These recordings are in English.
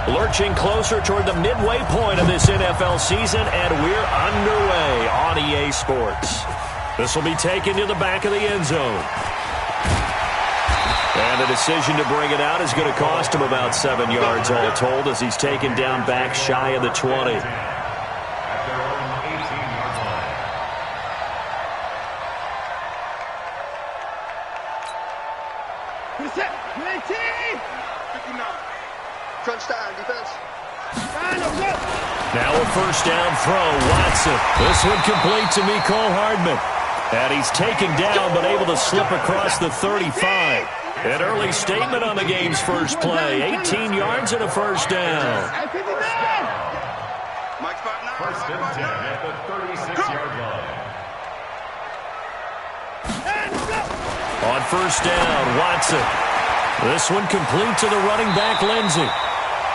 Lurching closer toward the midway point of this NFL season, and we're underway on EA Sports. This will be taken to the back of the end zone. And the decision to bring it out is going to cost him about 7 yards all told as he's taken down back shy of the 20. Crunch time, defense. Now a first down throw, Watson. This one complete to Mecole Hardman. And he's taken down but able to slip across the 35. An early statement on the game's first play. 18 yards and a first down. First and 10 at the 36-yard line. On first down, Watson. This one complete to the running back, Lindsey.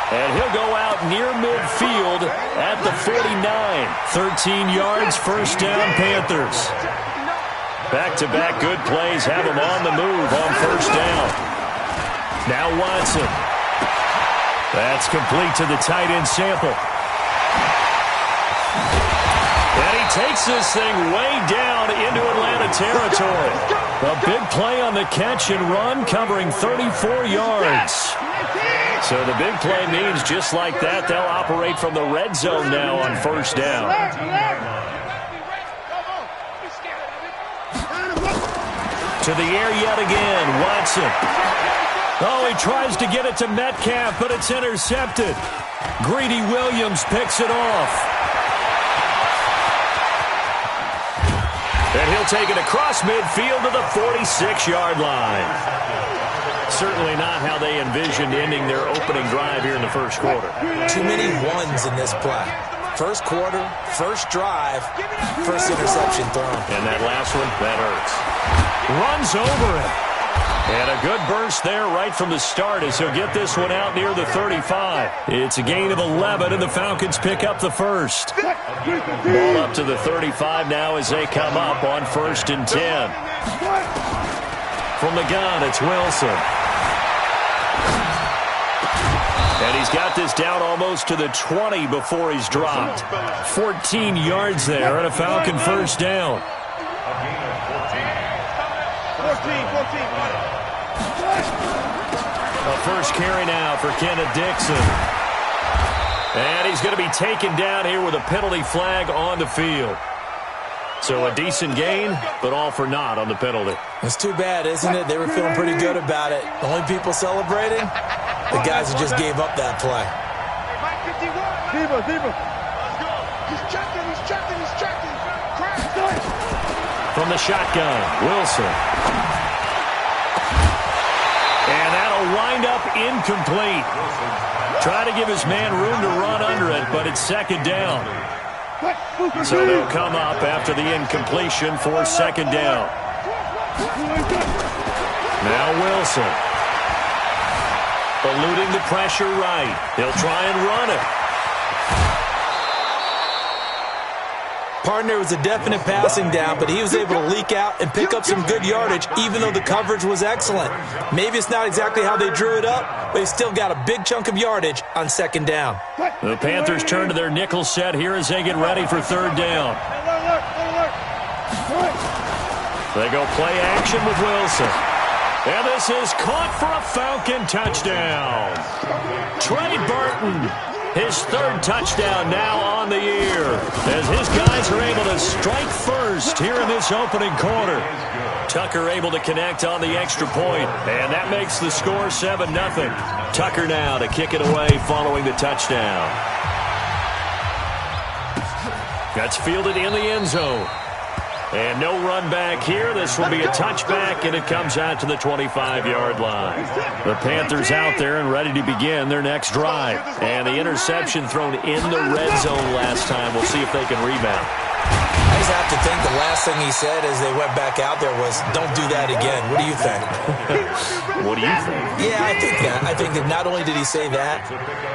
And he'll go out near midfield at the 49. 13 yards, first down, Panthers. Back-to-back good plays have him on the move on first down. Now Watson. That's complete to the tight end, Sample. And he takes this thing way down into Atlanta territory. A big play on the catch and run, covering 34 yards. So the big play means just like that, they'll operate from the red zone now on first down. To the air yet again, Watson. Oh, he tries to get it to Metcalf, but it's intercepted. Greedy Williams picks it off. And he'll take it across midfield to the 46-yard line. Certainly not how they envisioned ending their opening drive here in the first quarter. Too many ones in this play. First quarter, first drive, first interception thrown. And that last one, that hurts. Runs over it. And a good burst there right from the start as he'll get this one out near the 35. It's a gain of 11, and the Falcons pick up the first. Ball up to the 35 now as they come up on first and 10. From the gun, it's Wilson. And he's got this down almost to the 20 before he's dropped. 14 yards there and a Falcon first down. A first carry now for Kenneth Dixon. And he's going to be taken down here with a penalty flag on the field. So a decent gain, but all for naught on the penalty. It's too bad, isn't it? They were feeling pretty good about it. The only people celebrating, the guys who just gave up that play. He's checking. From the shotgun, Wilson. And that'll wind up incomplete. Try to give his man room to run under it, but it's second down. So they'll come up after the incompletion for second down. Now Wilson. Eluding the pressure right. He'll try and run it. Partner was a definite passing down, but he was able to leak out and pick up some good yardage, even though the coverage was excellent. Maybe it's not exactly how they drew it up, but he still got a big chunk of yardage on second down. The Panthers turn to their nickel set here as they get ready for third down. They go play action with Wilson. And this is caught for a Falcon touchdown. Trey Burton, his third touchdown now on the year, as his guys are able to strike first here in this opening quarter. Tucker able to connect on the extra point, and that makes the score 7-0. Tucker now to kick it away following the touchdown. That's fielded in the end zone. And no run back here. This will be a touchback, and it comes out to the 25-yard line. The Panthers out there and ready to begin their next drive. And the interception thrown in the red zone last time. We'll see if they can rebound. I just have to think the last thing he said as they went back out there was, don't do that again. What do you think? What do you think? Yeah, I think that. I think that not only did he say that,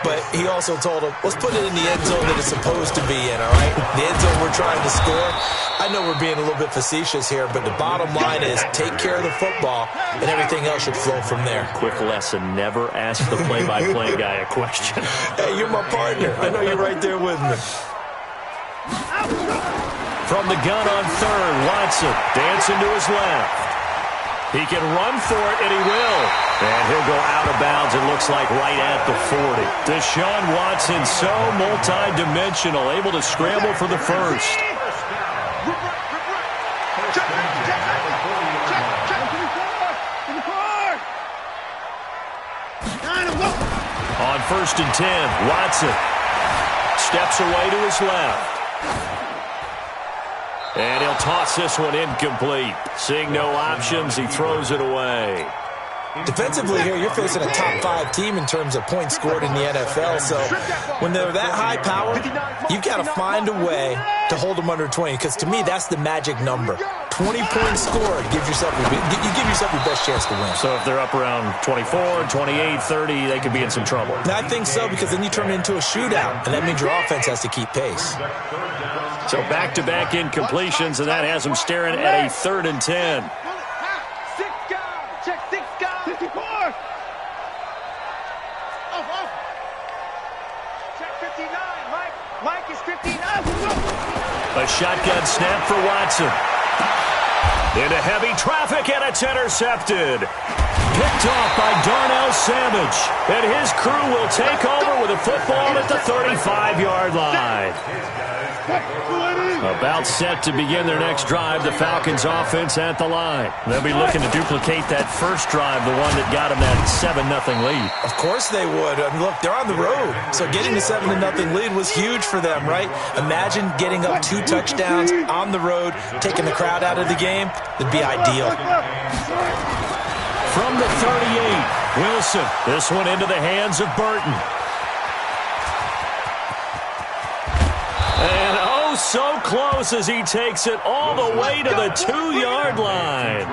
but he also told him, let's put it in the end zone that it's supposed to be in, all right? The end zone we're trying to score. I know we're being a little bit facetious here, but the bottom line is take care of the football, and everything else should flow from there. Quick lesson, never ask the play-by-play guy a question. Hey, you're my partner. I know you're right there with me. From the gun on third, Watson dancing to his left. He can run for it, and he will. And he'll go out of bounds, it looks like right at the 40. Deshaun Watson, so multi-dimensional, able to scramble for the first. On 1st and 10, Watson steps away to his left. And he'll toss this one incomplete. Seeing no options, he throws it away. Defensively here, you're facing a top 5 team in terms of points scored in the NFL. So when they're that high power, you've got to find a way to hold them under 20. Because to me, that's the magic number. 20 points scored, you give yourself your best chance to win. So if they're up around 24, 28, 30, they could be in some trouble. And I think so, because then you turn it into a shootout, and that means your offense has to keep pace. So back-to-back incompletions, and that has them staring at a 3rd and 10. A shotgun snap for Watson. Into heavy traffic, and it's intercepted. Picked off by Darnell Savage. And his crew will take over with a football at the 35-yard line. About set to begin their next drive, the Falcons offense at the line. They'll be looking to duplicate that first drive, the one that got them that 7-0 lead. Of course they would. I mean, look, they're on the road. So getting the 7-0 lead was huge for them, right? Imagine getting up 2 touchdowns on the road, taking the crowd out of the game. It'd be ideal. From the 38, Wilson. This one into the hands of Burton. And oh, so close as he takes it all the way to the 2-yard line.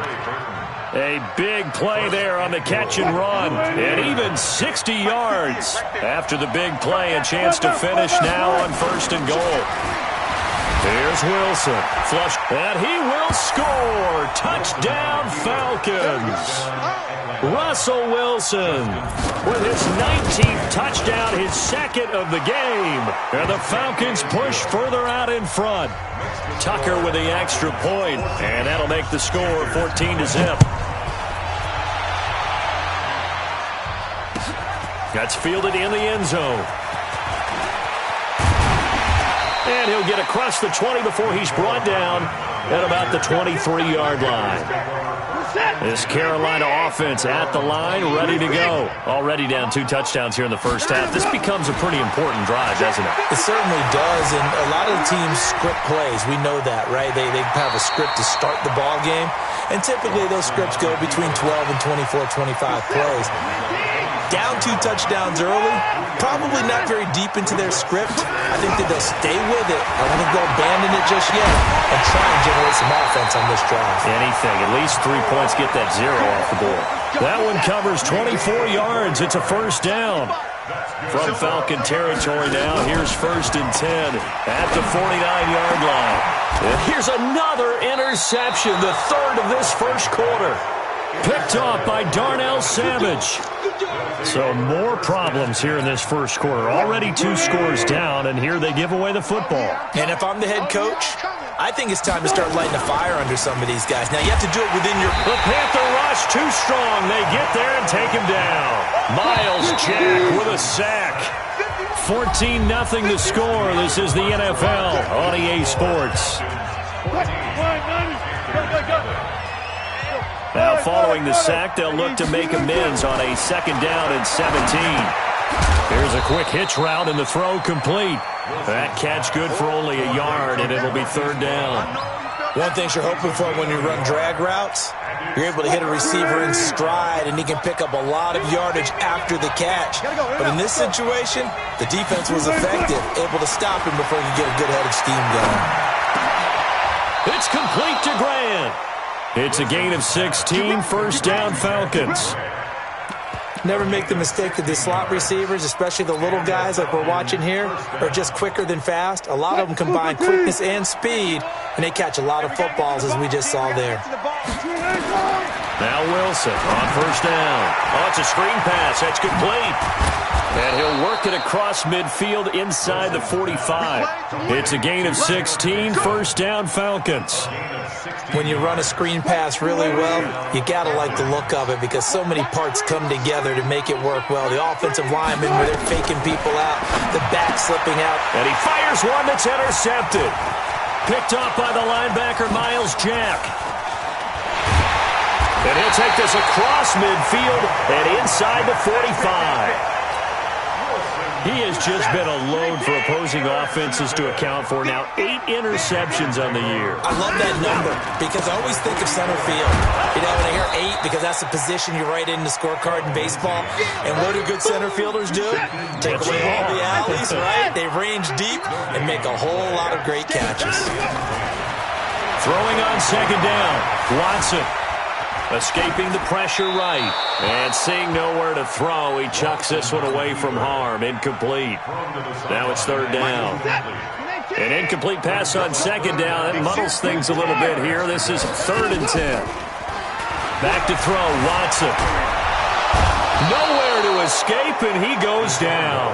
A big play there on the catch and run. And even 60 yards. After the big play, a chance to finish now on 1st and goal. Here's Wilson. Flush. And he will score. Touchdown, Falcons. Russell Wilson with his 19th touchdown, his 2nd of the game. And the Falcons push further out in front. Tucker with the extra point, and that'll make the score 14-0. That's fielded in the end zone. And he'll get across the 20 before he's brought down at about the 23-yard line. This Carolina offense at the line, ready to go. Already down 2 touchdowns here in the first half. This becomes a pretty important drive, doesn't it? It certainly does, and a lot of the teams script plays. We know that, right? They have a script to start the ball game, and typically those scripts go between 12 and 24, 25 plays. Down 2 touchdowns early, probably not very deep into their script. I think that they'll stay with it. I don't think they'll abandon it just yet and try and generate some offense on this drive. Anything. At least 3 points, get that 0 off the board. That one covers 24 yards. It's a first down. From Falcon territory now, here's 1st and 10 at the 49-yard line. And here's another interception, the 3rd of this first quarter. Picked off by Darnell Savage. So more problems here in this first quarter. Already 2 scores down, and here they give away the football. And if I'm the head coach, I think it's time to start lighting a fire under some of these guys. Now, you have to do it within your... The Panther rush too strong. They get there and take him down. Miles Jack with a sack. 14-0 the score. This is the NFL on EA Sports. Now, following the sack, they'll look to make amends on a 2nd down and 17. Here's a quick hitch route, and the throw complete. That catch good for only a yard, and it'll be 3rd down. One thing you're hoping for when you run drag routes, you're able to hit a receiver in stride, and he can pick up a lot of yardage after the catch. But in this situation, the defense was effective, able to stop him before he could get a good head of steam going. It's complete to Grant. It's a gain of 16, first down Falcons. Never make the mistake that the slot receivers, especially the little guys like we're watching here, are just quicker than fast. A lot of them combine quickness and speed, and they catch a lot of footballs, as we just saw there. Now Wilson on first down. Oh, it's a screen pass. That's complete. And he'll work it across midfield inside the 45. It's a gain of 16, first down Falcons. When you run a screen pass really well, you got to like the look of it because so many parts come together to make it work well. The offensive linemen, where they're faking people out, the back slipping out. And he fires one that's intercepted. Picked off by the linebacker, Miles Jack. And he'll take this across midfield and inside the 45. He has just been a load for opposing offenses to account for. Now 8 interceptions on the year. I love that number because I always think of center field. You know, when I hear 8, because that's the position you write in the scorecard in baseball. And what do good center fielders do? Take away all the alleys, right? They range deep and make a whole lot of great catches. Throwing on second down, Watson. Escaping the pressure right. And seeing nowhere to throw, he chucks this one away from harm. Incomplete. Now it's third down. An incomplete pass on second down. That muddles things a little bit here. This is 3rd and 10. Back to throw, Watson. Nowhere to escape, and he goes down.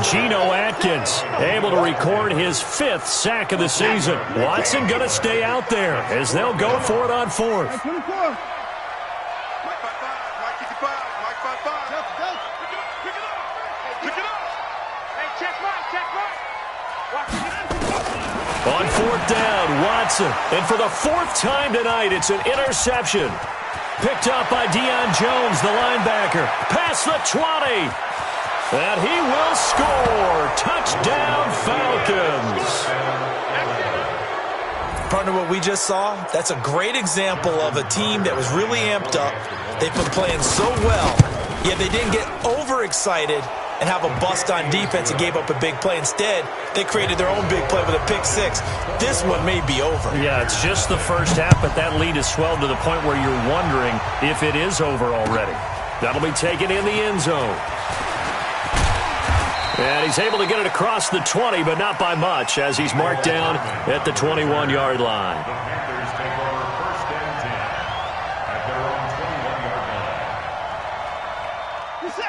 Geno Atkins able to record his 5th sack of the season. Watson going to stay out there as they'll go for it on 4th. On 4th down, Watson. And for the 4th time tonight, it's an interception. Picked up by Deion Jones, the linebacker. Past the 20. And he will score. Touchdown, Falcons. Partner, what we just saw, that's a great example of a team that was really amped up. They've been playing so well, yet they didn't get overexcited and have a bust on defense and gave up a big play. Instead, they created their own big play with a pick 6. This one may be over. Yeah, it's just the first half, but that lead has swelled to the point where you're wondering if it is over already. That'll be taken in the end zone. And he's able to get it across the 20, but not by much, as he's marked down at the 21-yard line.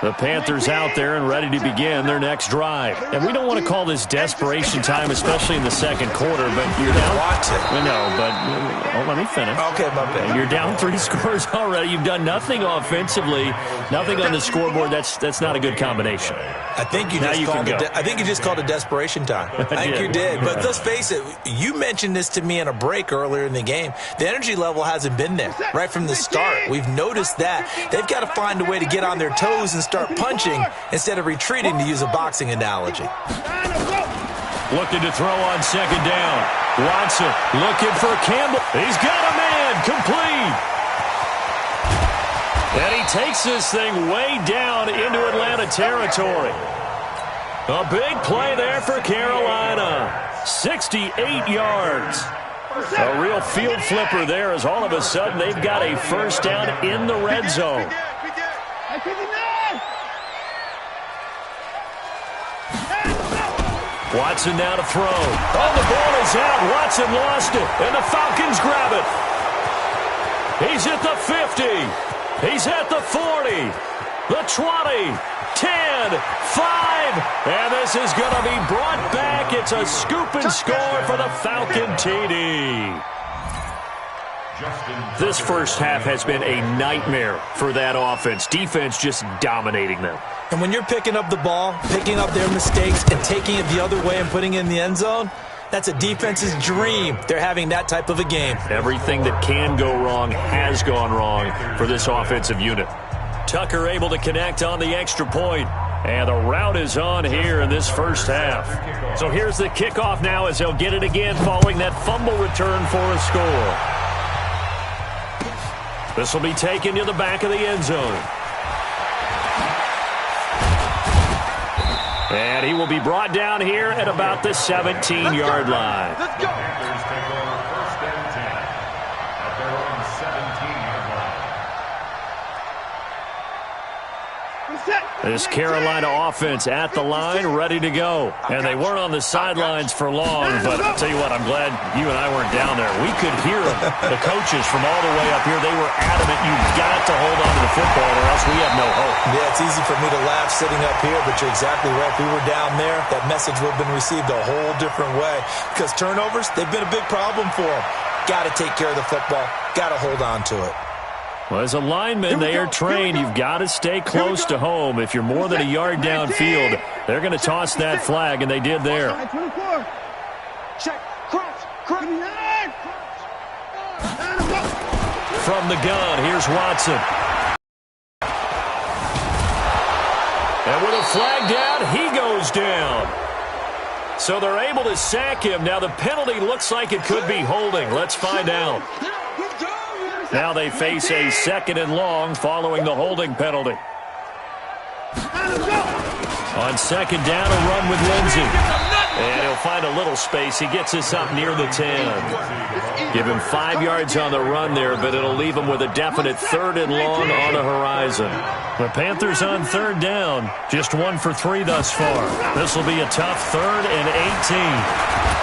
The Panthers out there and ready to begin their next drive. And we don't want to call this desperation time, especially in the second quarter, but you're down. No, but let me finish. Okay, my bad. You're down 3 scores already. You've done nothing offensively, nothing on the scoreboard. That's not a good combination. I think you just called it desperation time. I think you did. But let's face it, you mentioned this to me in a break earlier in the game. The energy level hasn't been there right from the start. We've noticed that. They've got to find a way to get on their toes and start punching instead of retreating, to use a boxing analogy. Looking to throw on second down. Watson looking for Campbell. He's got a man. Complete. And he takes this thing way down into Atlanta territory. A big play there for Carolina. 68 yards. A real field flipper there, as all of a sudden they've got a first down in the red zone. Watson now to throw. Oh, the ball is out. Watson lost it, and the Falcons grab it. He's at the 50. He's at the 40. The 20. 10. 5. And this is going to be brought back. It's a scoop and score for the Falcon TD. This first half has been a nightmare for that offense. Defense just dominating them. And when you're picking up the ball, picking up their mistakes, and taking it the other way and putting it in the end zone, that's a defense's dream. They're having that type of a game. Everything that can go wrong has gone wrong for this offensive unit. Tucker able to connect on the extra point. And the route is on here in this first half. So here's the kickoff now as they'll get it again following that fumble return for a score. This will be taken to the back of the end zone. And he will be brought down here at about the 17-yard line. Let's go. This Carolina offense at the line, ready to go. And they weren't on the sidelines for long, but I'll tell you what, I'm glad you and I weren't down there. We could hear them. The coaches from all the way up here, they were adamant you've got to hold on to the football or else we have no hope. Yeah, it's easy for me to laugh sitting up here, but you're exactly right. If we were down there, that message would have been received a whole different way. Because turnovers, they've been a big problem for them. Got to take care of the football. Got to hold on to it. Well, as a lineman, they are trained. You've got to stay close to home. If you're more than a yard downfield, they're going to toss that flag, and they did there. From the gun, here's Watson. And with a flag down, he goes down. So they're able to sack him. Now the penalty looks like it could be holding. Let's find out. Now they face a 2nd and long following the holding penalty. On 2nd down, a run with Lindsey. And he'll find a little space. He gets us up near the 10. Give him 5 yards on the run there, but it'll leave him with a definite 3rd and long on the horizon. The Panthers on 3rd down. Just 1 for 3 thus far. This will be a tough 3rd and 18.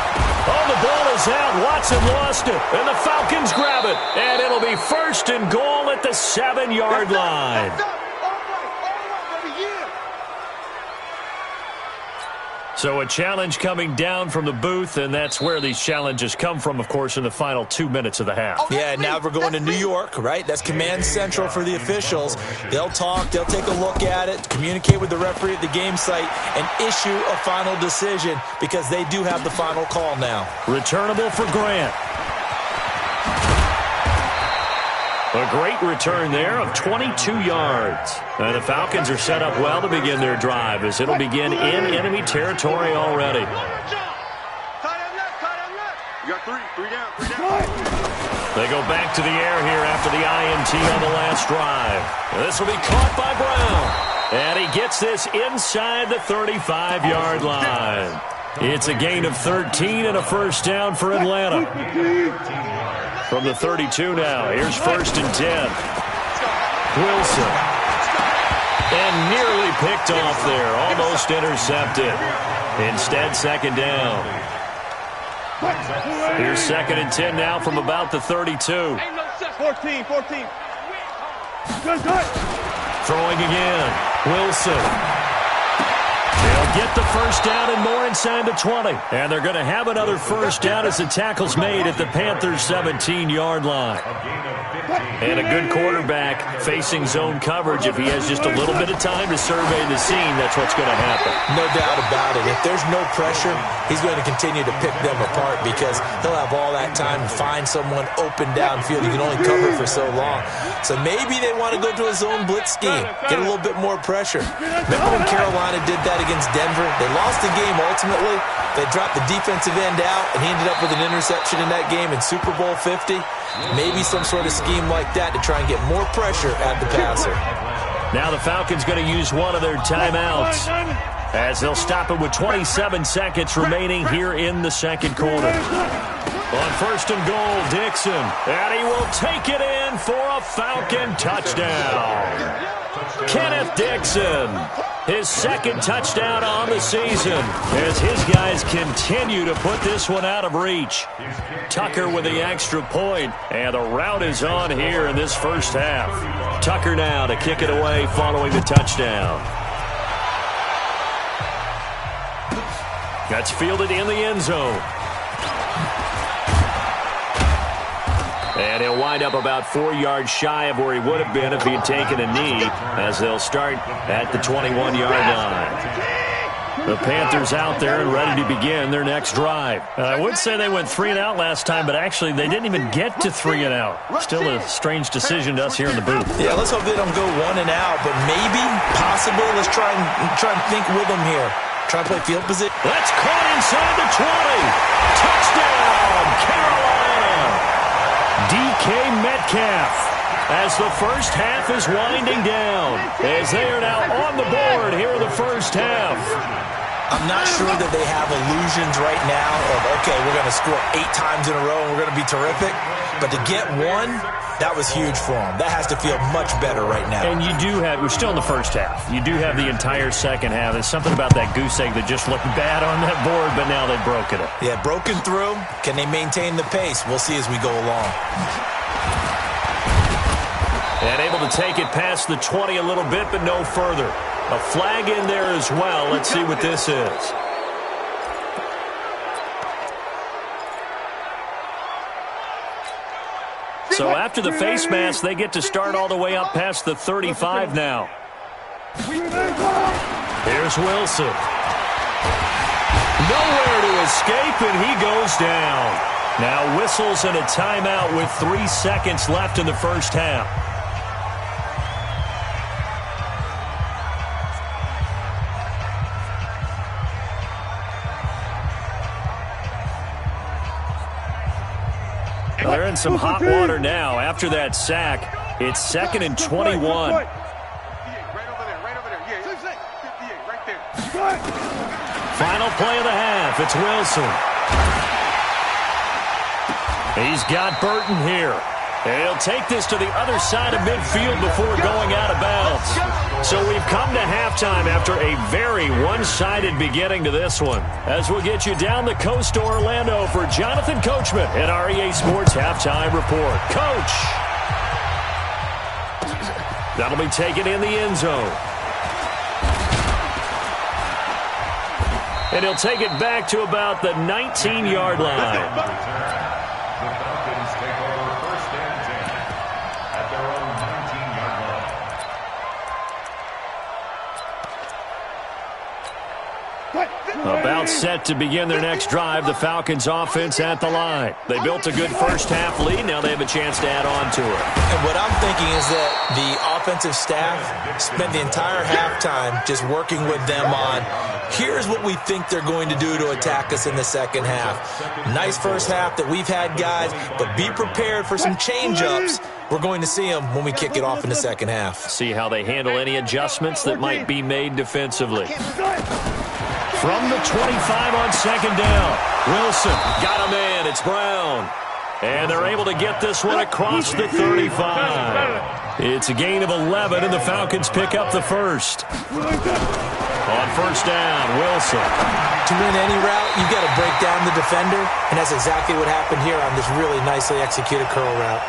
Oh, the ball is out. Watson lost it, and the Falcons grab it. And it'll be 1st and goal at the 7-yard line. So a challenge coming down from the booth, and that's where these challenges come from, of course, in the final 2 minutes of the half. Yeah, now we're going to New York, right? That's command central for the officials. They'll talk, they'll take a look at it, communicate with the referee at the game site, and issue a final decision because they do have the final call now. Returnable for Grant. A great return there of 22 yards. And the Falcons are set up well to begin their drive as it'll begin in enemy territory already. You got 3 down. They go back to the air here after the INT on the last drive. This will be caught by Brown. And he gets this inside the 35-yard line. It's a gain of 13 and a 1st down for Atlanta. From the 32 now, here's 1st and 10. Wilson. And nearly picked off there, almost intercepted. Instead, 2nd down. Here's 2nd and 10 now from about the 32. 14. Throwing again. Wilson. They'll get the 1st down and more inside the 20. And they're going to have another 1st down as the tackle's made at the Panthers' 17-yard line. And a good quarterback facing zone coverage. If he has just a little bit of time to survey the scene, that's what's going to happen. No doubt about it. If there's no pressure, he's going to continue to pick them apart because he'll have all that time to find someone open downfield. You can only cover for so long. So maybe they want to go to a zone blitz scheme, get a little bit more pressure. Remember when Carolina did that against Denver? They lost the game ultimately. They dropped the defensive end out, and he ended up with an interception in that game in Super Bowl 50. Maybe some sort of scheme like that to try and get more pressure at the passer. Now the Falcons going to use one of their timeouts as they'll stop it with 27 seconds remaining here in the 2nd quarter. On 1st and goal, Dixon, and he will take it in for a Falcon touchdown. Kenneth Dixon, his 2nd touchdown on the season as his guys continue to put this one out of reach. Tucker with the extra point, and the route is on here in this 1st half. Tucker now to kick it away following the touchdown. That's fielded in the end zone. And he'll wind up about 4 yards shy of where he would have been if he had taken a knee, as they'll start at the 21-yard line. The Panthers out there and ready to begin their next drive. I would say they went 3 and out last time, but actually they didn't even get to 3 and out. Still a strange decision to us here in the booth. Yeah, let's hope they don't go 1 and out, but maybe, possibly, let's try and think with them here. Try and play field position. That's caught inside the 20. Touchdown, Carolina. DK Metcalf as the 1st half is winding down, as they are now on the board here in the 1st half. I'm not sure that they have illusions right now of, okay, we're going to score 8 times in a row and we're going to be terrific. But to get one, that was huge for them. That has to feel much better right now. And you do have, we're still in the first half. You do have the entire second half. There's something about that goose egg that just looked bad on that board, but now they've broken it. Yeah, broken through. Can they maintain the pace? We'll see as we go along. And able to take it past the 20 a little bit, but no further. A flag in there as well. Let's see what this is. So after the face mask, they get to start all the way up past the 35 now. Here's Wilson. Nowhere to escape, and he goes down. Now whistles and a timeout with 3 seconds left in the first half. They're in some hot water now. After that sack, it's 2nd and 21. Right over there, right over there. Yeah, 58, right there. Final play of the half. It's Wilson. He's got Burton here. And he'll take this to the other side of midfield before going out of bounds. So we've come to halftime after a very one-sided beginning to this one. As we'll get you down the coast to Orlando for Jonathan Coachman at our EA Sports Halftime Report. Coach! That'll be taken in the end zone. And he'll take it back to about the 19-yard line. About set to begin their next drive, the Falcons offense at the line. They built a good first half lead. Now they have a chance to add on to it. And what I'm thinking is that the offensive staff spent the entire halftime just working with them on, here's what we think they're going to do to attack us in the second half. Nice first half that we've had, guys, but be prepared for some change-ups. We're going to see them when we kick it off in the second half. See how they handle any adjustments that might be made defensively. From the 25 on second down, Wilson got a man. It's Brown. And they're able to get this one across the 35. It's a gain of 11, and the Falcons pick up the first. On first down, Wilson. To win any route, you've got to break down the defender, and that's exactly what happened here on this really nicely executed curl route.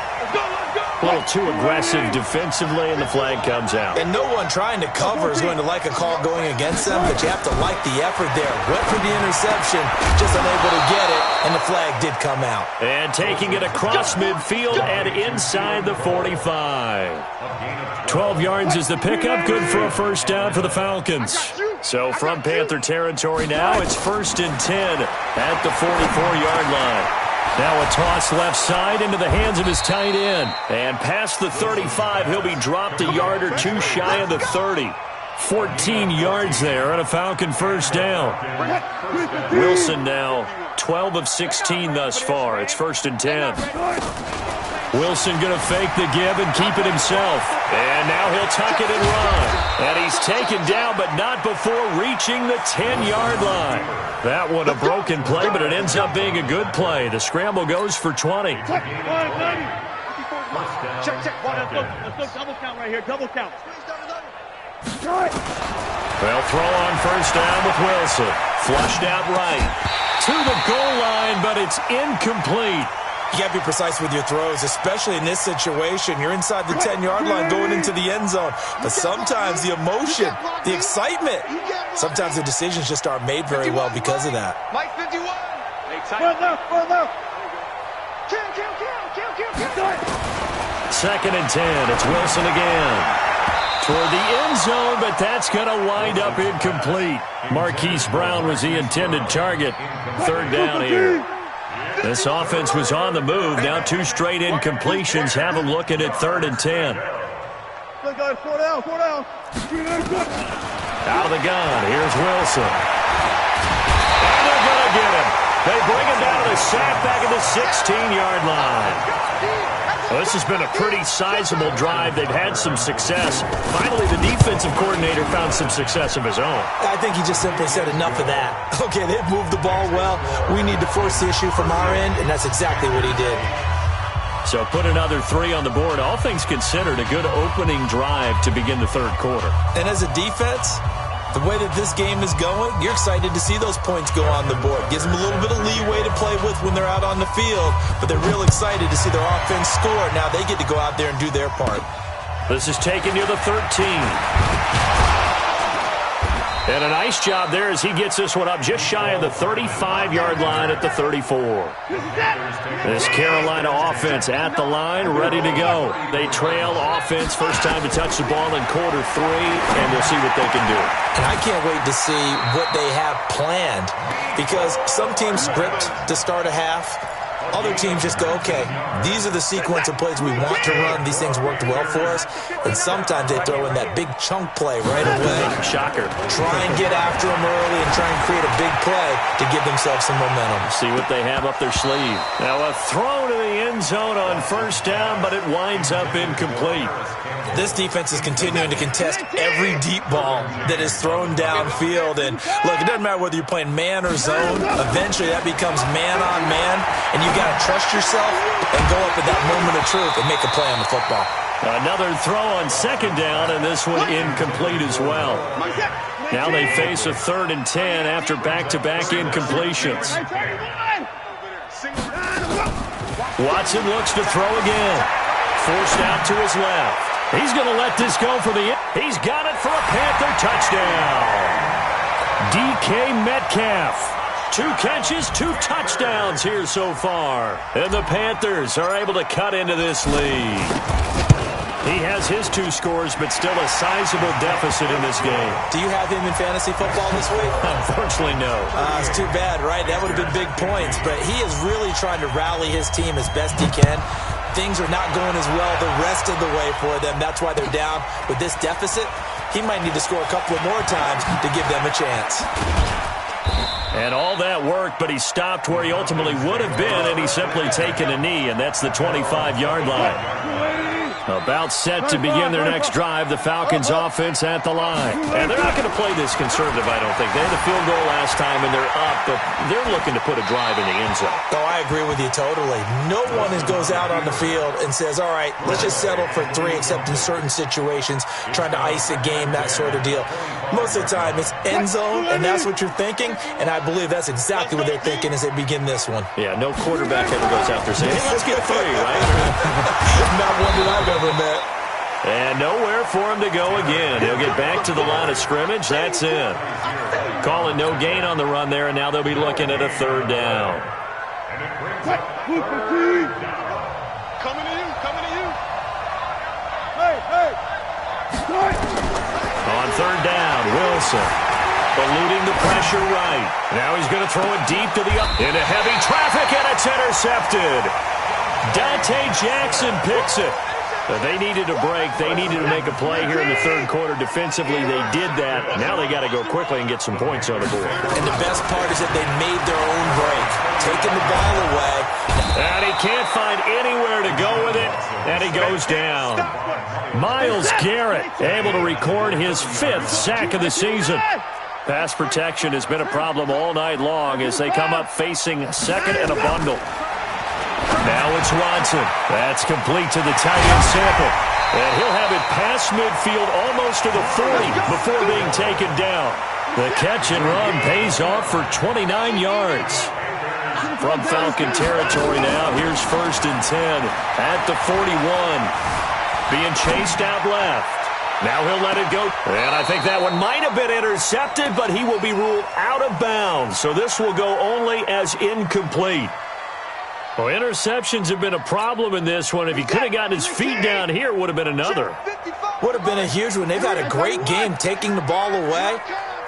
A little too aggressive defensively, and the flag comes out. And no one trying to cover is going to like a call going against them, but you have to like the effort there. Went for the interception, just unable to get it, and the flag did come out. And taking it across midfield and inside the 45. 12 yards is the pickup, good for a first down for the Falcons. So from Panther territory now, it's 1st and 10 at the 44-yard line. Now a toss left side into the hands of his tight end. And past the 35, he'll be dropped a yard or two shy of the 30. 14 yards there on a Falcon first down. Wilson now 12 of 16 thus far. It's 1st and 10. Wilson going to fake the give and keep it himself. And now he'll tuck it and run. And he's taken down, but not before reaching the 10-yard line. That one a broken play, but it ends up being a good play. The scramble goes for 20. Check. Let's look. Double count right here. Double count. They'll throw on first down with Wilson. Flushed out right. To the goal line, but it's incomplete. You got to be precise with your throws, especially in this situation. You're inside the 10-yard line going into the end zone. But sometimes the emotion, the excitement, sometimes the decisions just aren't made very well because of that. Mike 51. Run left. Second and 10. It's Wilson again. Toward the end zone, but that's going to wind up incomplete. Marquise Brown was the intended target. Third down here. This offense was on the move. Now 2 straight incompletions have them looking at 3rd and 10. Good guys, 4 down. Out of the gun. Here's Wilson. And they're going to get him. They bring him down to the sack back at the 16-yard line. Well, this has been a pretty sizable drive. They've had some success. Finally, the defensive coordinator found some success of his own. I think he just simply said enough of that. Okay, they've moved the ball well. We need to force the issue from our end, and that's exactly what he did. So put another 3 on the board. All things considered, a good opening drive to begin the third quarter. And as a defense, the way that this game is going, you're excited to see those points go on the board. Gives them a little bit of leeway to play with when they're out on the field, but they're real excited to see their offense score. Now they get to go out there and do their part. This is taken near the 13. And a nice job there as he gets this one up just shy of the 35-yard line at the 34. This Carolina offense at the line, ready to go. They trail offense, first time to touch the ball in quarter 3, and we'll see what they can do. And I can't wait to see what they have planned, because some teams script to start a half. Other teams just go, okay, these are the sequence of plays we want to run. These things worked well for us. And sometimes they throw in that big chunk play right away. Shocker. Try and get after them early and try and create a big play to give themselves some momentum. See what they have up their sleeve. Now a throw to the end zone on first down, but it winds up incomplete. This defense is continuing to contest every deep ball that is thrown downfield. And look, it doesn't matter whether you're playing man or zone. Eventually that becomes man on man, and you've got to trust yourself and go up at that moment of truth and make a play on the football. Another throw on second down, and this one incomplete as well. Now they face a 3rd and 10 after back-to-back incompletions. Watson looks to throw again. Forced out to his left. He's going to let this go for the... He's got it for a Panther touchdown. DK Metcalf. 2 catches, 2 touchdowns here so far. And the Panthers are able to cut into this lead. He has his 2 scores, but still a sizable deficit in this game. Do you have him in fantasy football this week? Unfortunately, no. It's too bad, right? That would have been big points. But he is really trying to rally his team as best he can. Things are not going as well the rest of the way for them. That's why they're down with this deficit. He might need to score a couple of more times to give them a chance. And all that worked, but he stopped where he ultimately would have been, and he's simply taken a knee, and that's the 25-yard line. About set to begin their next drive, the Falcons offense at the line. And they're not going to play this conservative, I don't think. They had a field goal last time, and they're up, but they're looking to put a drive in the end zone. Oh, I agree with you totally. No one goes out on the field and says, all right, let's just settle for 3, except in certain situations, trying to ice a game, that sort of deal. Most of the time, it's end zone, and that's what you're thinking, and I believe that's exactly what they're thinking as they begin this one. Yeah, no quarterback ever goes out there saying, hey, let's get 3, right? Not one that I've ever met. And nowhere for him to go again. He'll get back to the line of scrimmage. That's it. Call it no gain on the run there, and now they'll be looking at a 3rd down. Coming to you. Hey. On 3rd down, Wilson eluding the pressure right. Now he's going to throw it deep to the into heavy traffic, and it's intercepted. Dante Jackson picks it. They needed a break. They needed to make a play here in the 3rd quarter. Defensively, they did that. Now they got to go quickly and get some points on the board. And the best part is that they made their own break, taking the ball away. And he can't find anywhere to go with it, and he goes down. Myles Garrett able to record his 5th sack of the season. Pass protection has been a problem all night long as they come up facing 2nd and a bundle. Now it's Watson. That's complete to the tight end Sample. And he'll have it past midfield almost to the 40 before being taken down. The catch and run pays off for 29 yards. From Falcon territory now, here's 1st and 10 at the 41. Being chased out left. Now he'll let it go. And I think that one might have been intercepted, but he will be ruled out of bounds. So this will go only as incomplete. Well, interceptions have been a problem in this one. If he could have gotten his feet down here, it would have been another. Would have been a huge one. They've had a great game taking the ball away.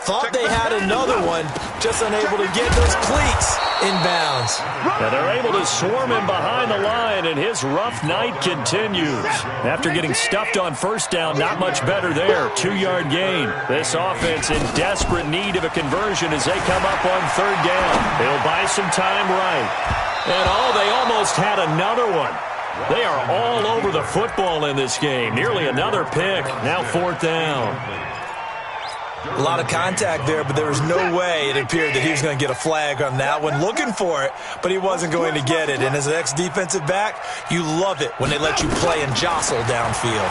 Thought they had another one, just unable to get those cleats in bounds. And they're able to swarm him behind the line, and his rough night continues. After getting stuffed on 1st down, not much better there. 2-yard gain. This offense in desperate need of a conversion as they come up on 3rd down. They'll buy some time right. And they almost had another one. They are all over the football in this game. Nearly another pick. Now 4th down. A lot of contact there, but there was no way it appeared that he was going to get a flag on that one. Looking for it, but he wasn't going to get it. And as an ex-defensive back, you love it when they let you play and jostle downfield.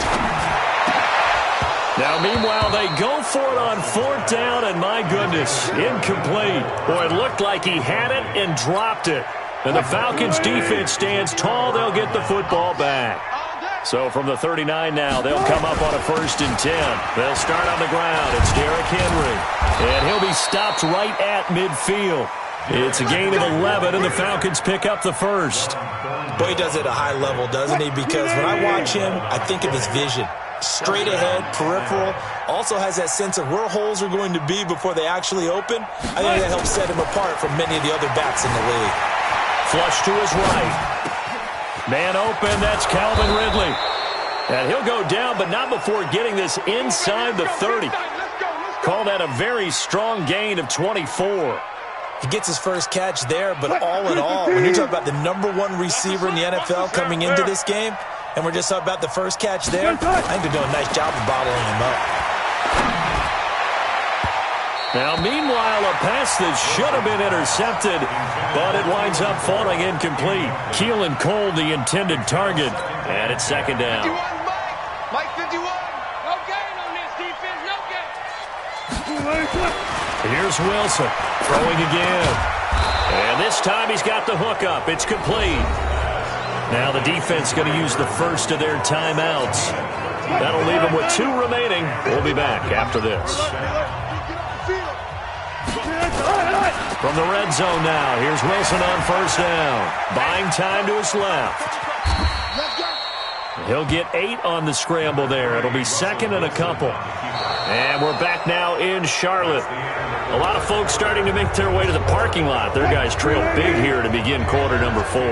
Now, meanwhile, they go for it on 4th down, and my goodness, incomplete. Boy, it looked like he had it and dropped it. And the Falcons' defense stands tall. They'll get the football back. So from the 39 now, they'll come up on a 1st and 10. They'll start on the ground. It's Derrick Henry. And he'll be stopped right at midfield. It's a gain of 11, and the Falcons pick up the first. Boy, he does it at a high level, doesn't he? Because when I watch him, I think of his vision. Straight ahead, peripheral, also has that sense of where holes are going to be before they actually open. I think that helps set him apart from many of the other backs in the league. Flush to his right. Man open, that's Calvin Ridley. And he'll go down, but not before getting this inside the 30. Call that a very strong gain of 24. He gets his first catch there, but all in all, when you're talking about the #1 receiver in the NFL coming into this game, and we're just talking about the first catch there, I think they're doing a nice job of bottling him up. Now, meanwhile, a pass that should have been intercepted, but it winds up falling incomplete. Keelan Cole, the intended target, and it's 2nd down. Mike 51. No gain on this defense, no gain. Here's Wilson, throwing again. And this time he's got the hook up. It's complete. Now the defense going to use the first of their timeouts. That'll leave them with 2 remaining. We'll be back after this. From the red zone now, here's Wilson on 1st down. Buying time to his left. He'll get 8 on the scramble there. It'll be 2nd and a couple. And we're back now in Charlotte. A lot of folks starting to make their way to the parking lot. Their guys trail big here to begin quarter number 4.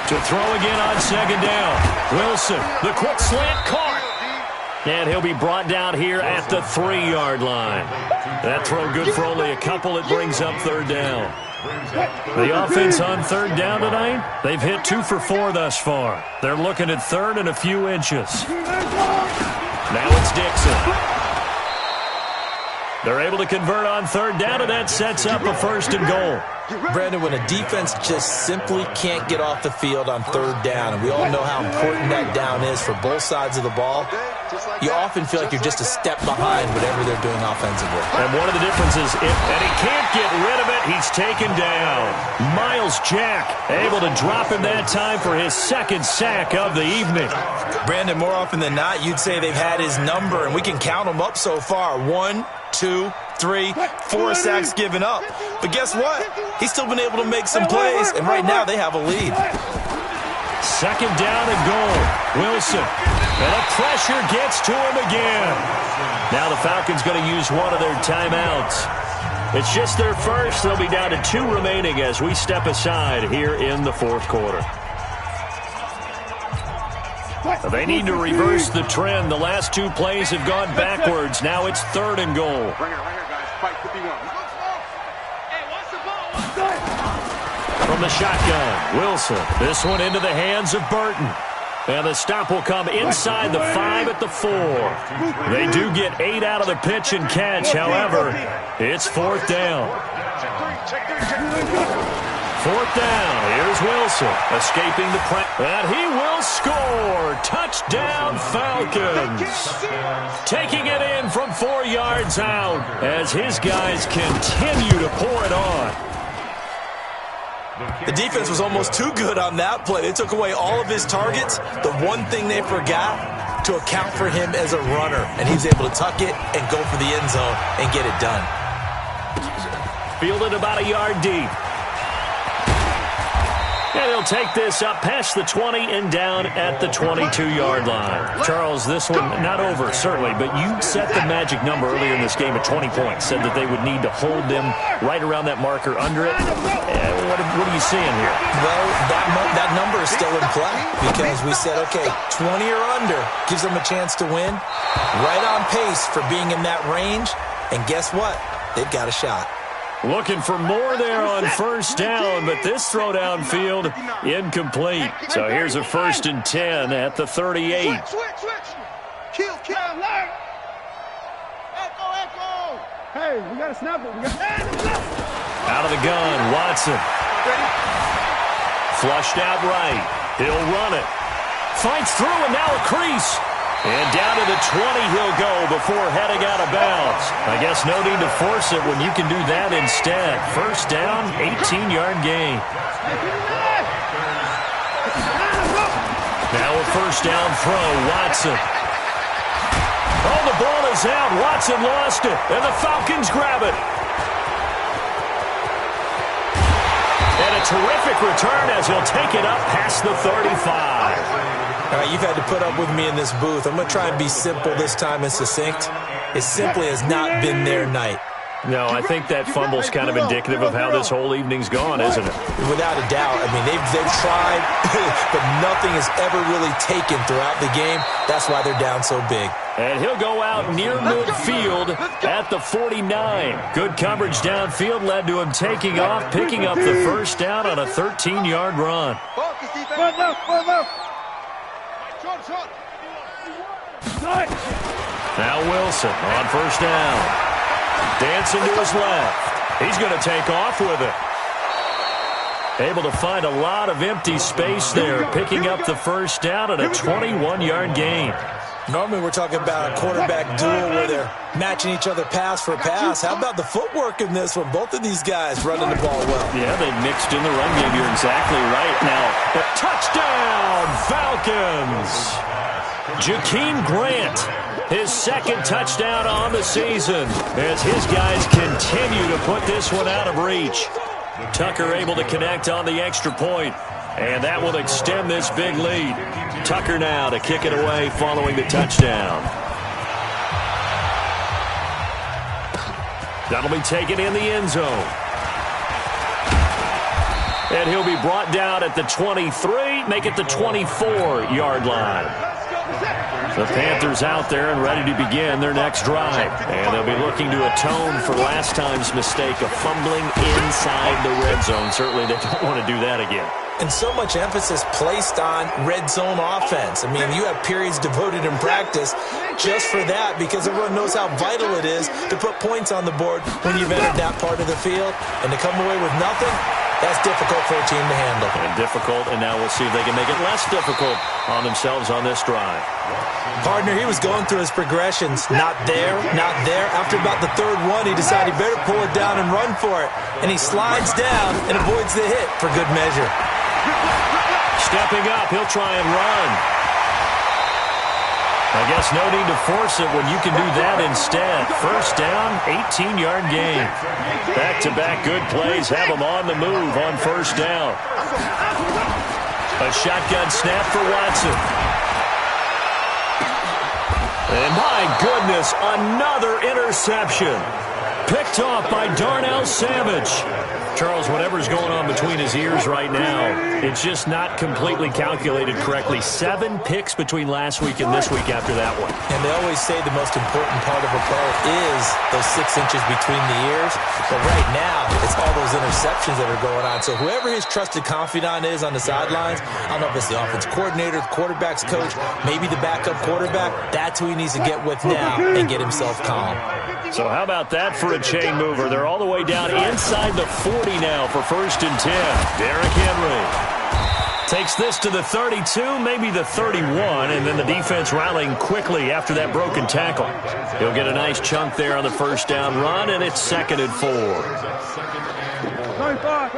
To throw again on 2nd down. Wilson, the quick slant caught. And he'll be brought down here at the 3-yard line. That throw good for only a couple. It brings up 3rd down. The offense on 3rd down tonight, they've hit 2 for 4 thus far. They're looking at 3rd and a few inches. Now it's Dixon. They're able to convert on 3rd down, and that sets up a 1st and goal. Brandon, when a defense just simply can't get off the field on 3rd down, and we all know how important that down is for both sides of the ball, you often feel like you're just a step behind whatever they're doing offensively. And one of the differences, and he can't get rid of it, he's taken down. Myles Jack able to drop him that time for his 2nd sack of the evening. Brandon, more often than not, you'd say they've had his number, and we can count them up so far. 1, 2, 3, 4 sacks given up. But guess what? He's still been able to make some plays, and right now they have a lead. 2nd down and goal. Wilson. And the pressure gets to him again. Now the Falcons going to use one of their timeouts. It's just their first. They'll be down to 2 remaining as we step aside here in the 4th quarter. They need to reverse the trend. The last 2 plays have gone backwards. Now it's 3rd and goal. Bring it right here, guys. Fight 51. Hey, what's the ball? From the shotgun, Wilson. This one into the hands of Burton. And the stop will come inside the 5 at the 4. They do get 8 out of the pitch and catch. However, it's 4th down. 4th down. Here's Wilson escaping the press. And he will score. Touchdown, Falcons. Taking it in from 4 yards out as his guys continue to pour it on. The defense was almost too good on that play. They took away all of his targets. The one thing they forgot, to account for him as a runner. And he was able to tuck it and go for the end zone and get it done. Fielded about a yard deep. And he'll take this up past the 20 and down at the 22-yard line. Charles, this one not over, certainly, but you set the magic number earlier in this game at 20 points. Said that they would need to hold them right around that marker under it. What are you seeing here? Well, that number is still in play because we said, okay, 20 or under gives them a chance to win. Right on pace for being in that range. And guess what? They've got a shot. Looking for more there on first down, but this throw downfield incomplete. So here's a 1st and 10 at the 38. Switch. Kill. Echo. Hey, we got to snap it. Out of the gun, Watson. Flushed out right. He'll run it. Fights through, and now a crease. And down to the 20 he'll go before heading out of bounds. I guess no need to force it when you can do that instead. First down, 18-yard gain. Now a first down throw, Watson. Oh, the ball is out. Watson lost it, and the Falcons grab it. And a terrific return as he'll take it up past the 35. All right, you've had to put up with me in this booth. I'm going to try and be simple this time and succinct. It simply has not been their night. No, I think that fumble's kind of indicative of how this whole evening's gone, isn't it? Without a doubt. I mean, they've tried, but nothing has ever really taken throughout the game. That's why they're down so big. And he'll go out near midfield at the 49. Good coverage downfield led to him taking off, picking up the first down on a 13-yard run. Run left. Now Wilson on first down. Dancing to his left. He's going to take off with it. Able to find a lot of empty space there, picking up the first down at a 21-yard gain. Normally we're talking about a quarterback duel where they're matching each other pass for pass. How about the footwork in this one? Both of these guys running the ball well. Yeah, they mixed in the run game. You're exactly right. Now, touchdown, Falcons! Jakeem Grant, his second touchdown on the season as his guys continue to put this one out of reach. Tucker able to connect on the extra point, and that will extend this big lead. Tucker now to kick it away following the touchdown. That'll be taken in the end zone. And he'll be brought down at the 23, make it the 24-yard line. The Panthers out there and ready to begin their next drive. And they'll be looking to atone for last time's mistake of fumbling inside the red zone. Certainly they don't want to do that again. And so much emphasis placed on red zone offense. I mean, you have periods devoted in practice just for that because everyone knows how vital it is to put points on the board when you've entered that part of the field. And to come away with nothing, that's difficult for a team to handle. And difficult, and now we'll see if they can make it less difficult on themselves on this drive. Partner, he was going through his progressions. Not there, not there. After about the third one, he decided he better pull it down and run for it. And he slides down and avoids the hit for good measure. Stepping up, he'll try and run. I guess no need to force it when you can do that instead. First down, 18-yard gain. Back-to-back good plays have them on the move on first down. A shotgun snap for Watson. And my goodness, another interception. Picked off by Darnell Savage. Charles, whatever's going on between his ears right now, it's just not completely calculated correctly. 7 picks between last week and this week after that one. And they always say the most important part of a play is those 6 inches between the ears. But right now, it's all those interceptions that are going on. So whoever his trusted confidant is on the sidelines, I don't know if it's the offense coordinator, the quarterback's coach, maybe the backup quarterback, that's who he needs to get with now and get himself calm. So how about that for a chain mover? They're all the way down inside the 40 now for first and 10. Derrick Henry takes this to the 32, maybe the 31, and then the defense rallying quickly after that broken tackle. He'll get a nice chunk there on the first down run, and it's 2nd and 4. 25.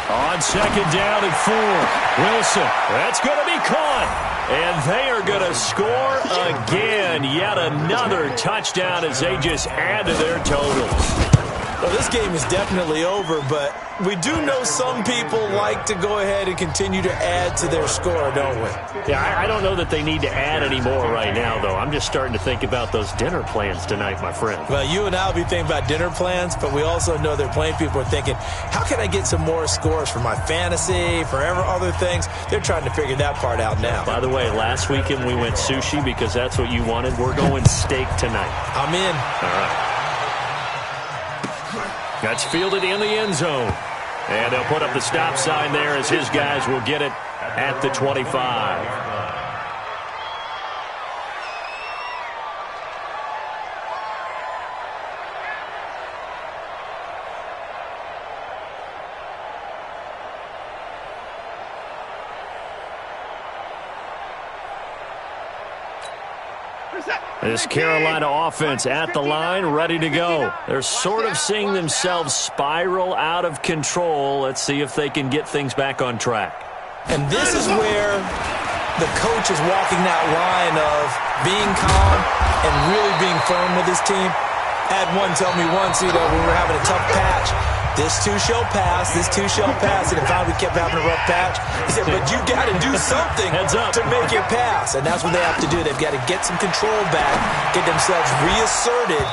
On 2nd down and 4, Wilson. That's going to be caught. And they are going to score again. Yet another touchdown as they just add to their totals. Well, this game is definitely over, but we do know some people like to go ahead and continue to add to their score, don't we? Yeah, I don't know that they need to add any more right now, though. I'm just starting to think about those dinner plans tonight, my friend. Well, you and I will be thinking about dinner plans, but we also know they're playing people are thinking, how can I get some more scores for my fantasy, for other things? They're trying to figure that part out now. By the way, last weekend we went sushi because that's what you wanted. We're going steak tonight. I'm in. All right. That's fielded in the end zone. And they'll put up the stop sign there as his guys will get it at the 25. This Carolina offense at the line, ready to go. They're sort of seeing themselves spiral out of control. Let's see if they can get things back on track. And this is where the coach is walking that line of being calm and really being firm with his team. I had one tell me once, when we were having a tough patch, this too shall pass, this too shall pass, and finally we kept having a rough patch. He said, but you got to do something to make it pass, and that's what they have to do. They've got to get some control back, get themselves reasserted,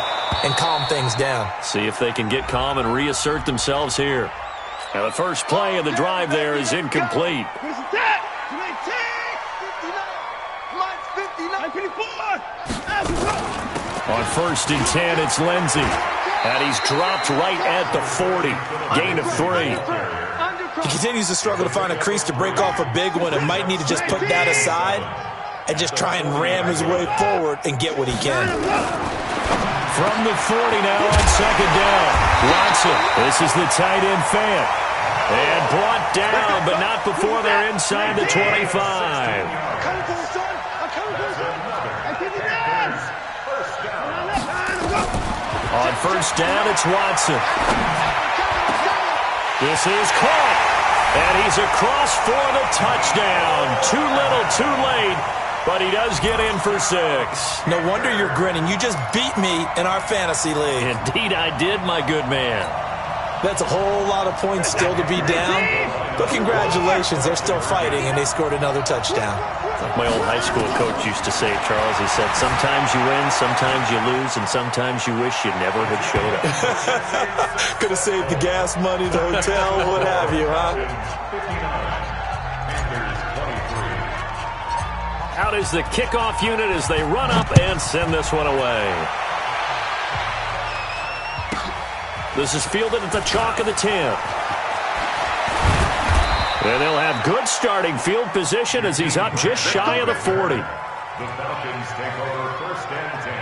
and calm things down. See if they can get calm and reassert themselves here. Now the first play of the drive there is incomplete. On 1st and 10, it's Lindsey. And he's dropped right at the 40. Gain of 3. He continues to struggle to find a crease to break off a big one and might need to just put that aside and just try and ram his way forward and get what he can. From the 40 now on 2nd down. Watson, this is the tight end fan. And brought down, but not before they're inside the 25. On 1st down, it's Watson. This is caught. And he's across for the touchdown. Too little, too late. But he does get in for 6. No wonder you're grinning. You just beat me in our fantasy league. Indeed I did, my good man. That's a whole lot of points still to be down. But congratulations, they're still fighting, and they scored another touchdown. Like my old high school coach used to say, Charles, he said, sometimes you win, sometimes you lose, and sometimes you wish you never had showed up. Could have saved the gas money, the hotel, what have you, huh? Out is the kickoff unit as they run up and send this one away. This is fielded at the chalk of the 10. And they'll have good starting field position as he's up just shy of the 40. The Falcons take over 1st and 10.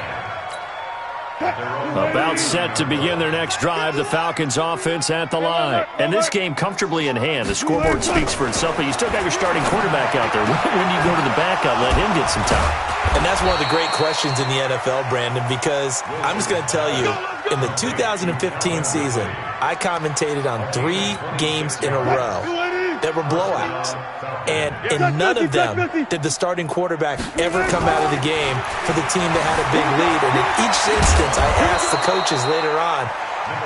About set to begin their next drive, the Falcons offense at the line. And this game comfortably in hand. The scoreboard speaks for itself, but you still got your starting quarterback out there. When do you go to the backup, let him get some time? And that's one of the great questions in the NFL, Brandon, because I'm just going to tell you, in the 2015 season, I commentated on 3 games in a row that were blowouts. And in none of them did the starting quarterback ever come out of the game for the team that had a big lead. And in each instance, I asked the coaches later on,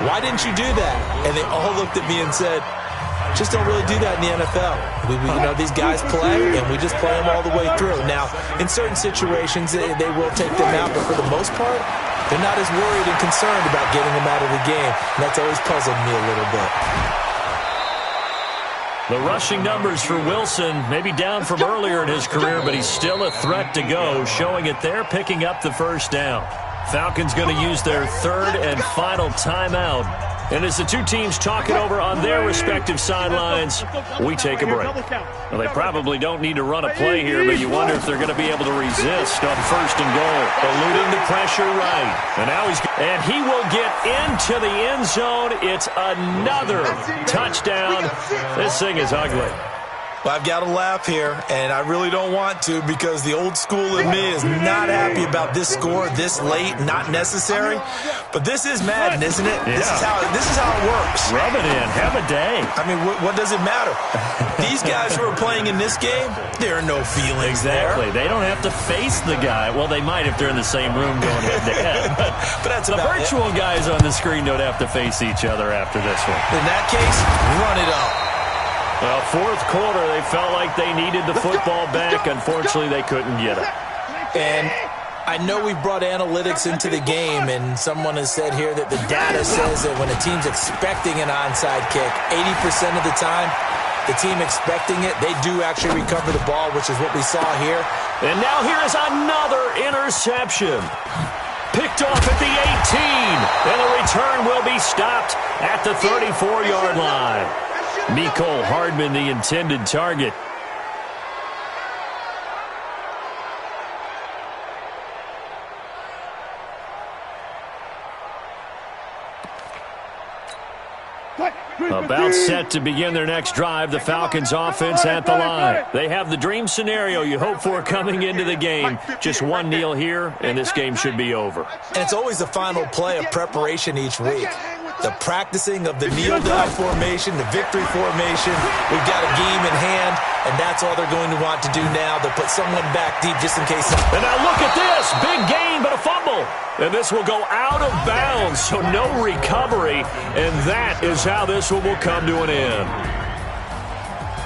why didn't you do that? And they all looked at me and said, just don't really do that in the NFL. These guys play, and we just play them all the way through. Now, in certain situations, they will take them out, but for the most part, they're not as worried and concerned about getting them out of the game. And that's always puzzled me a little bit. The rushing numbers for Wilson, maybe down from earlier in his career, but he's still a threat to go, showing it there, picking up the 1st down. Falcons going to use their 3rd and final timeout. And as the two teams talk it over on their respective sidelines, we take a break. Well, they probably don't need to run a play here, but you wonder if they're going to be able to resist on 1st and goal. Eluding the pressure right. And he will get into the end zone. It's another touchdown. This thing is ugly. Well, I've got to laugh here, and I really don't want to because the old school in me is not happy about this score this late, not necessary. But this is Madden, isn't it? Yeah. This is how it works. Rub it in. Have a day. I mean, what does it matter? These guys who are playing in this game, there are no feelings exactly. there. They don't have to face the guy. Well, they might if they're in the same room going head-to-head. But that's the about virtual guys on the screen don't have to face each other after this one. In that case, run it up. Well, 4th quarter, they felt like they needed the football back. Unfortunately, they couldn't get it. And I know we brought analytics into the game, and someone has said here that the data says that when a team's expecting an onside kick, 80% of the time, the team expecting it, they do actually recover the ball, which is what we saw here. And now here is another interception. Picked off at the 18. And the return will be stopped at the 34-yard line. Mecole Hardman, the intended target. About set to begin their next drive, the Falcons offense at the line. They have the dream scenario you hope for coming into the game. Just one kneel here, and this game should be over. And it's always the final play of preparation each week. The practicing of the kneel-down formation, the victory formation. We've got a game in hand, and that's all they're going to want to do now. They'll put someone back deep just in case. And now look at this. Big gain, but a fumble. And this will go out of bounds, so no recovery. And that is how this one will come to an end.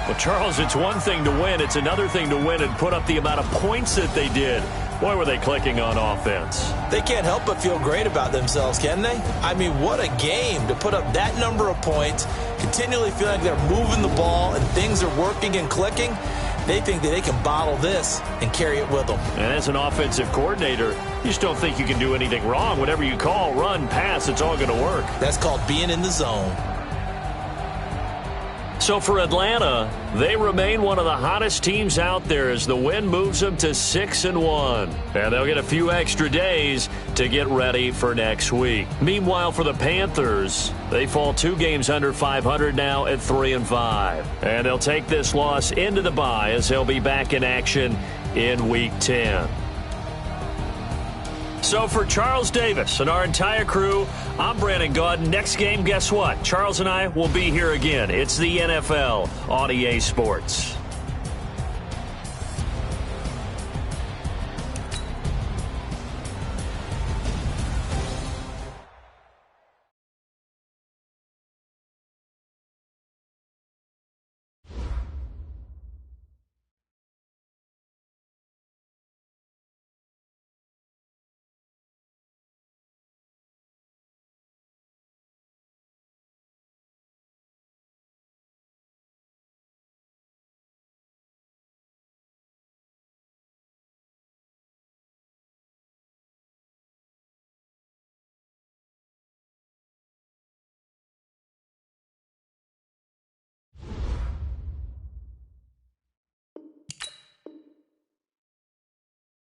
Well, Charles, it's one thing to win. It's another thing to win and put up the amount of points that they did. Boy, were they clicking on offense. They can't help but feel great about themselves, can they? I mean, what a game to put up that number of points, continually feeling like they're moving the ball and things are working and clicking. They think that they can bottle this and carry it with them. And as an offensive coordinator, you just don't think you can do anything wrong. Whatever you call, run, pass, it's all going to work. That's called being in the zone. So for Atlanta, they remain one of the hottest teams out there as the win moves them to 6-1. And they'll get a few extra days to get ready for next week. Meanwhile, for the Panthers, they fall 2 games under 500 now at 3-5. And they'll take this loss into the bye as they'll be back in action in Week 10. So for Charles Davis and our entire crew, I'm Brandon Gaudin. Next game, guess what? Charles and I will be here again. It's the NFL on EA Sports.